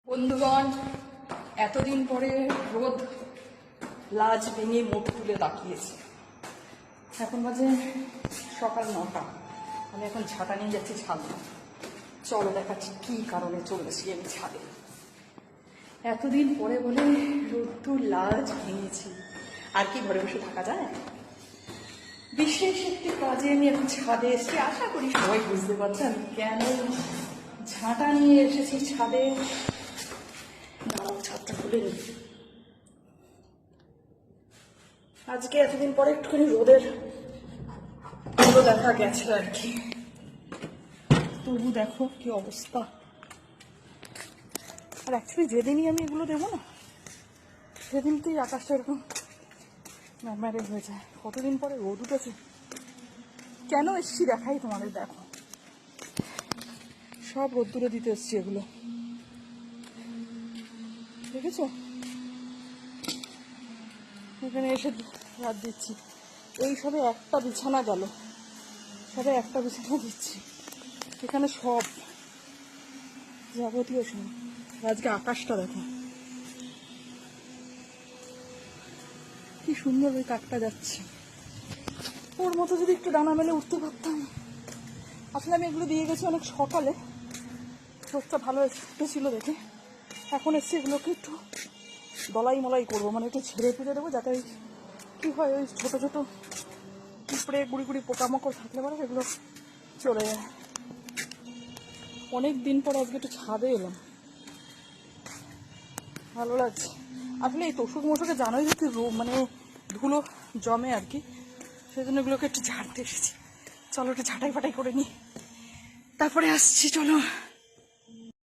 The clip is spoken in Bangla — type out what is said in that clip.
বন্ধুগণ, এতদিন পরে রোদ লাজ ভেঙে মুখ তুলে তাকিয়েছে। এখন বাজে সকাল 9টা। আমি এখন ছাতা নিয়ে যাচ্ছি ছাদে। চলো দেখাচ্ছি কি কারণে চলেছি আমি ছাদে। এতদিন পরে বলে রোদ্দুর লাজ ভেঙেছি। আর কি ঘরে বসে থাকা যায়? বিশেষ একটি কাজে আমি এখন ছাদে এসেছি। আশা করি সবাই বুঝতে পারছেন কেন ঝাঁটা নিয়ে এসেছি ছাদে। ছাদটা খুলে নিই। আজকে এতদিন পরে একটুখানি রোদের আলো দেখা গেছে আর কি। তবু দেখো কি অবস্থা। আর অ্যাকচুয়ালি যেদিনই আমি এগুলো দেবো না, সেদিনকেই আকাশটা এরকম ম্যারে হয়ে যায়। কতদিন পরে রোদ উঠেছে। কেন এসছি দেখাই তোমাদের। দেখো সব রোদ্দুরে দিতে এসছি এগুলো, দেখেছো? এখানে এসে রাত দিচ্ছি। এই সবে একটা বিছানা গেল, সবে একটা বিছানা দিচ্ছি। এখানে সব যাবতীয় সব। আজকে আকাশটা দেখো কি সুন্দর, ওই কাকটা যাচ্ছে। ওর মতো যদি একটু ডানা মেলে উঠতে পারতাম। আসলে আমি এগুলো দিয়ে গেছি অনেক সকালে, রোদটা ভালো ছিল দেখে। এখন এসছি এগুলোকে একটু দলাই মলাই করবো, মানে একটু ছেড়ে ফিরে দেবো, যাতে ওই কী হয় ওই ছোটো ছোটো পিঁপড়ে গুড়ি গুড়ি পোকামাকড় থাকলে পরে এগুলো চলে যায়। অনেক দিন পর আজকে একটু ছাদে এলাম, ভালো লাগছে। আসলে এই তোষক মোষকে জানোই যে মানে ধুলো জমে আর কি, সেই জন্য এগুলোকে একটু ঝাড়তে এসেছি। চলো একটু ঝাঁটাই ফাটাই করে নিই, তারপরে আসছি। চলো।